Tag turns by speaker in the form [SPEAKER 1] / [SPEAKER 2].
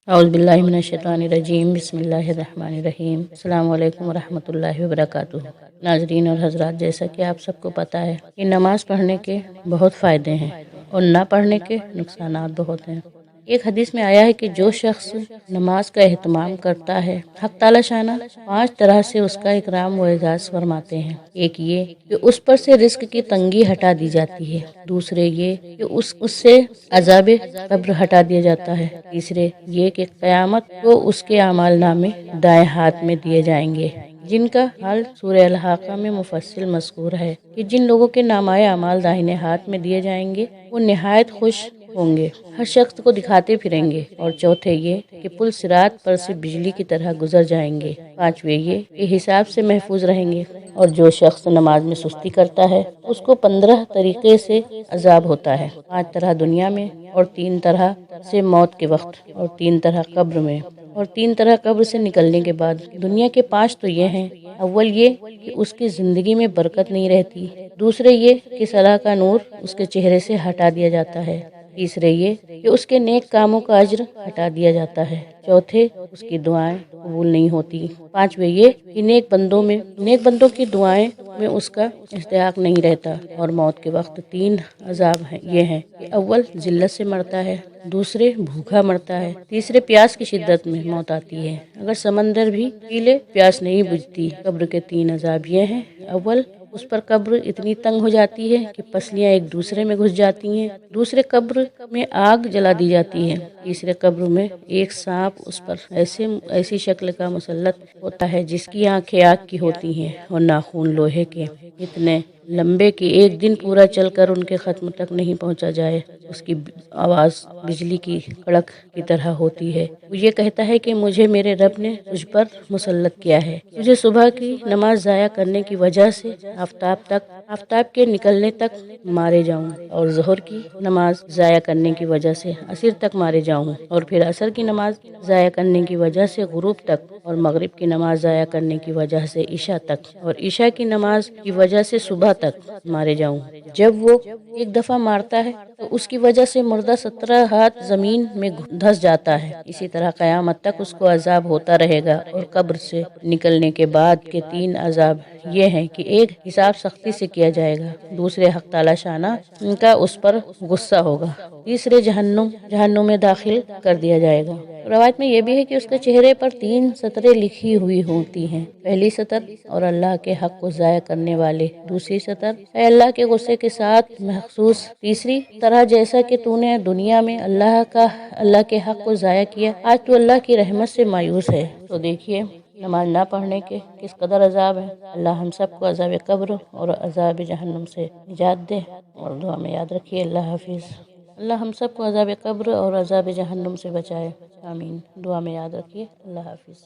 [SPEAKER 1] औज़ु बिल्लाहि मिनश्शैतानिर्रजीम बिस्मिल्लाहिर्रहमानिर्रहीम। अस्सलामु अलैकुम वरहमतुल्लाहि वबरकातुहू। नाज़रीन और हज़रात, जैसा कि आप सबको पता है कि नमाज़ पढ़ने के बहुत फ़ायदे हैं और ना पढ़ने के नुकसानात बहुत हैं। एक हदीस में आया है कि जो शख्स नमाज का एहतमाम करता है, हक़ ताला शाना 5 तरह से उसका इकराम व एजाज़ फरमाते हैं। एक ये कि उस पर से रिस्क की तंगी हटा दी जाती है। दूसरे ये कि उससे अज़ाबे कब्र हटा दिया जाता है। तीसरे ये कि क़यामत को उसके अमाल नामे दाएं हाथ में दिए जाएंगे, जिनका हाल सूरह अल-हाक़ा में मुफस्सिल मज़कूर है कि जिन लोगों के नामाए अमाल दाहिने हाथ में दिए जाएंगे वो निहायत खुश होंगे, हर शख्स को दिखाते फिरेंगे। और चौथे ये कि पुल सिरात पर से बिजली की तरह गुजर जाएंगे। पांचवे ये कि हिसाब से महफूज रहेंगे। और जो शख्स नमाज में सुस्ती करता है उसको 15 तरीके से अजाब होता है। 5 तरह दुनिया में और 3 तरह से मौत के वक्त और 3 तरह कब्र में और 3 तरह कब्र से निकलने के बाद। दुनिया के 5 तो ये हैं। अव्वल ये कि उसकी ज़िंदगी में बरकत नहीं रहती। दूसरे ये कि सलाह का नूर उसके चेहरे से हटा दिया जाता है। तीसरे ये कि उसके नेक कामों का अज्र हटा दिया जाता है। चौथे उसकी दुआएं कबूल नहीं होती। पांचवे ये कि नेक बंदों की दुआएं में उसका इश्तियाक नहीं रहता। और मौत के वक्त 3 अजाब हैं, ये हैं कि अव्वल जिल्लत से मरता है, दूसरे भूखा मरता है, तीसरे प्यास की शिद्दत में मौत आती है, अगर समंदर भी पी ले प्यास नहीं बुझती। कब्र के 3 अजाब ये हैं। अव्वल उस पर कब्र इतनी तंग हो जाती है कि पसलियां एक दूसरे में घुस जाती हैं। दूसरे कब्र में आग जला दी जाती है। तीसरे कब्र में एक सांप उस पर ऐसी शक्ल का मुसल्लत होता है जिसकी आंखें आग की होती हैं और नाखून लोहे के, इतने लंबे कि एक दिन पूरा चलकर उनके खत्म तक नहीं पहुंचा जाए। उसकी आवाज़ बिजली की कड़क की तरह होती है। वो ये कहता है कि मुझे मेरे रब ने तुझ पर मुसल्लत किया है। तुझे सुबह की नमाज ज़ाया करने की वजह से आफताब के निकलने तक मारे जाऊं, और ज़ोहर की नमाज ज़ाया करने की वजह से असर तक मारे जाऊं, और फिर असर की नमाज ज़ाया करने की वजह से गुरूब तक, और मगरिब की नमाज ज़ाया करने की वजह से इशा तक, और इशा की नमाज की वजह से सुबह तक मारे जाऊं। जब वो एक दफ़ा मारता है तो उसकी वजह से मुर्दा 17 हाथ ज़मीन में धंस जाता है। इसी तरह क़यामत तक उसको अजाब होता रहेगा। और कब्र से निकलने के बाद के 3 अजाब ये हैं कि एक, हिसाब सख्ती से किया जाएगा। दूसरे, हक़ ताला शाना का उस पर गुस्सा होगा। तीसरे, जहन्नुम में दाखिल कर दिया जाएगा। रवायत में यह भी है कि उसके चेहरे पर 3 सतरें लिखी हुई होती हैं। पहली सतर, और अल्लाह के हक को ज़ाया करने वाले। दूसरी सतर, है अल्लाह के गुस्से के साथ महसूस। तीसरी तरह, जैसा कि तूने दुनिया में अल्लाह के हक को ज़ाया किया, आज तू अल्लाह की रहमत से मायूस है। तो देखिए नमाज ना पढ़ने के किस कदर अजाब है। अल्लाह हम सबको अजाब कब्र और अजाब जहन्नुम से निजात दे। और दुआ में याद रखिए। अल्लाह हाफिज़। अल्लाह हम सबको अजाब कब्र और अजाब जहन्नुम से बचाए। आमीन। दुआ में याद रखिए। अल्लाह हाफिज़।